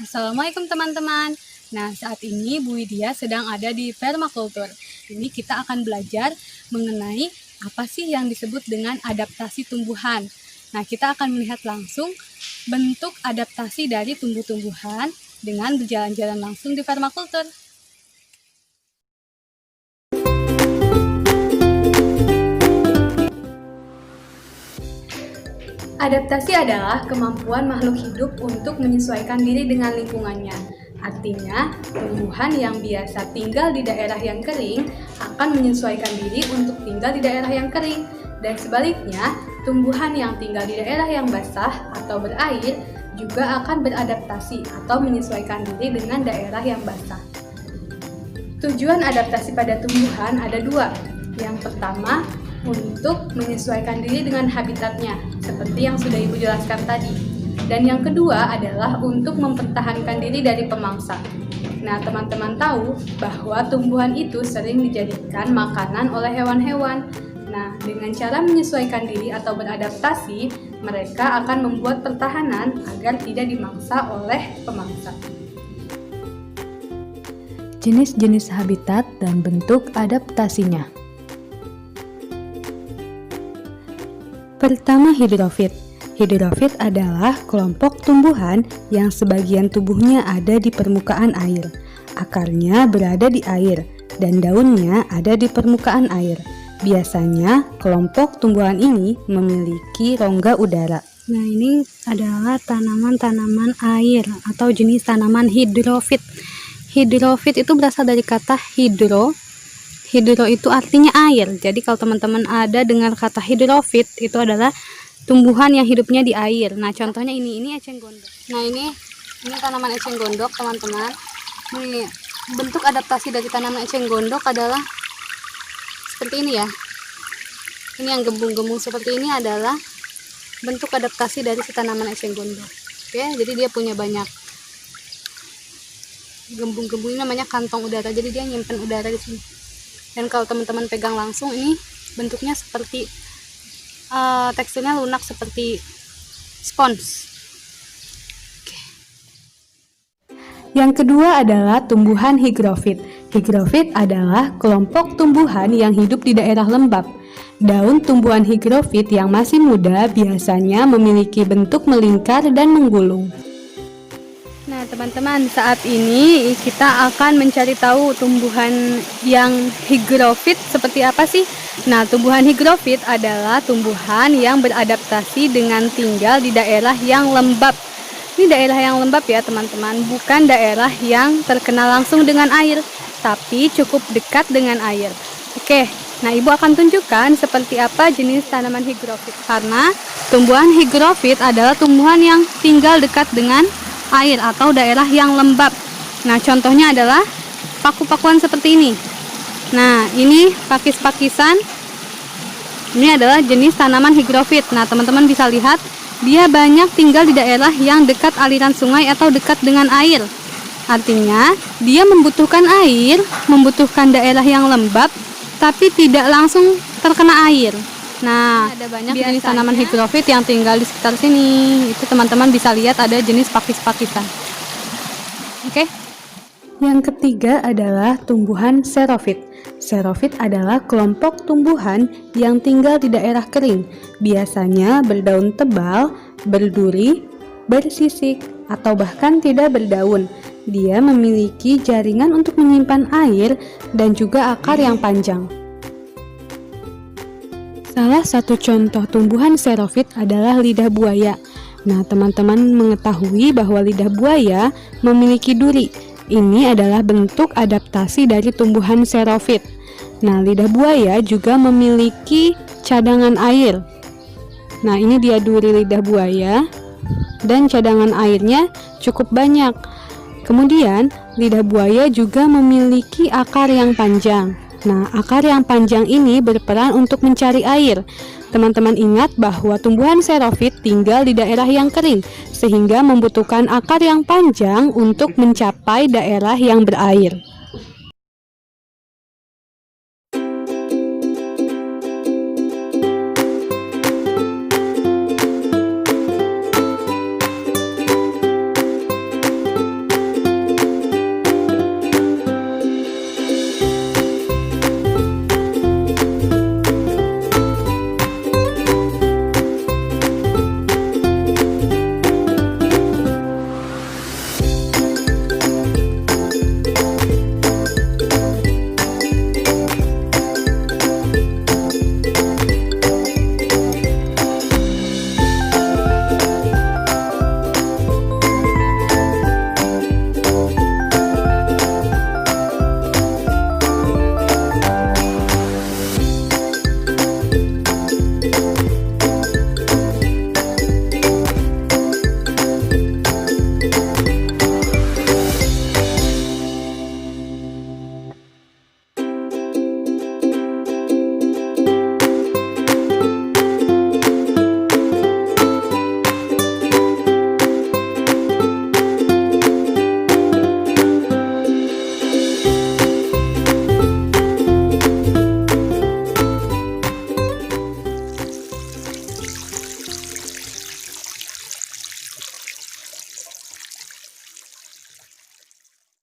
Assalamualaikum teman-teman. Nah, saat ini Bu Widya sedang ada di permakultur. Ini kita akan belajar mengenai apa sih yang disebut dengan adaptasi tumbuhan. Nah, kita akan melihat langsung bentuk adaptasi dari tumbuh-tumbuhan dengan berjalan-jalan langsung di permakultur. Adaptasi adalah kemampuan makhluk hidup untuk menyesuaikan diri dengan lingkungannya. Artinya, tumbuhan yang biasa tinggal di daerah yang kering akan menyesuaikan diri untuk tinggal di daerah yang kering. Dan sebaliknya, tumbuhan yang tinggal di daerah yang basah atau berair juga akan beradaptasi atau menyesuaikan diri dengan daerah yang basah. Tujuan adaptasi pada tumbuhan ada dua. Yang pertama, untuk menyesuaikan diri dengan habitatnya, seperti yang sudah Ibu jelaskan tadi. Dan yang kedua adalah untuk mempertahankan diri dari pemangsa. Nah, teman-teman tahu bahwa tumbuhan itu sering dijadikan makanan oleh hewan-hewan. Nah, dengan cara menyesuaikan diri atau beradaptasi, mereka akan membuat pertahanan agar tidak dimangsa oleh pemangsa. Jenis-jenis habitat dan bentuk adaptasinya. Pertama, hidrofit. Hidrofit adalah kelompok tumbuhan yang sebagian tubuhnya ada di permukaan air. Akarnya berada di air dan daunnya ada di permukaan air. Biasanya, kelompok tumbuhan ini memiliki rongga udara. Nah, ini adalah tanaman-tanaman air atau jenis tanaman hidrofit. Hidrofit itu berasal dari kata hidro. Hidro itu artinya air. Jadi kalau teman-teman ada dengar kata hidrofit, itu adalah tumbuhan yang hidupnya di air. Nah, contohnya ini eceng gondok. Nah, ini tanaman eceng gondok, teman-teman. Ini bentuk adaptasi dari tanaman eceng gondok adalah seperti ini ya. Ini yang gembung-gembung seperti ini adalah bentuk adaptasi dari si tanaman eceng gondok. Oke, jadi dia punya banyak gembung-gembung, ini namanya kantong udara. Jadi dia nyimpen udara di sini. Dan kalau teman-teman pegang langsung, ini bentuknya seperti teksturnya lunak seperti spons. Yang kedua adalah tumbuhan higrofit. Higrofit adalah kelompok tumbuhan yang hidup di daerah lembab. Daun tumbuhan higrofit yang masih muda biasanya memiliki bentuk melingkar dan menggulung. Nah, teman-teman, saat ini kita akan mencari tahu tumbuhan yang higrofit seperti apa sih? Nah, tumbuhan higrofit adalah tumbuhan yang beradaptasi dengan tinggal di daerah yang lembab. Ini daerah yang lembab ya, teman-teman, bukan daerah yang terkena langsung dengan air, tapi cukup dekat dengan air. Oke, nah Ibu akan tunjukkan seperti apa jenis tanaman higrofit. Karena tumbuhan higrofit adalah tumbuhan yang tinggal dekat dengan air atau daerah yang lembab. Nah, contohnya adalah paku-pakuan seperti ini. Nah, ini pakis-pakisan. Ini adalah jenis tanaman higrofit. Nah, teman-teman bisa lihat, dia banyak tinggal di daerah yang dekat aliran sungai atau dekat dengan air. Artinya, dia membutuhkan air, membutuhkan daerah yang lembab, tapi tidak langsung terkena air. Nah, ada banyak jenis tanaman higrofit yang tinggal di sekitar sini. Itu teman-teman bisa lihat ada jenis pakis-pakisan. Oke. Yang ketiga adalah tumbuhan xerofit. Xerofit adalah kelompok tumbuhan yang tinggal di daerah kering. Biasanya berdaun tebal, berduri, bersisik, atau bahkan tidak berdaun. Dia memiliki jaringan untuk menyimpan air dan juga akar yang panjang. Salah satu contoh tumbuhan xerofit adalah lidah buaya. Nah, teman-teman mengetahui bahwa lidah buaya memiliki duri. Ini adalah bentuk adaptasi dari tumbuhan xerofit. Nah, lidah buaya juga memiliki cadangan air. Nah, ini dia duri lidah buaya dan cadangan airnya cukup banyak. Kemudian, lidah buaya juga memiliki akar yang panjang. Nah, akar yang panjang ini berperan untuk mencari air. Teman-teman ingat bahwa tumbuhan xerofit tinggal di daerah yang kering, sehingga membutuhkan akar yang panjang untuk mencapai daerah yang berair.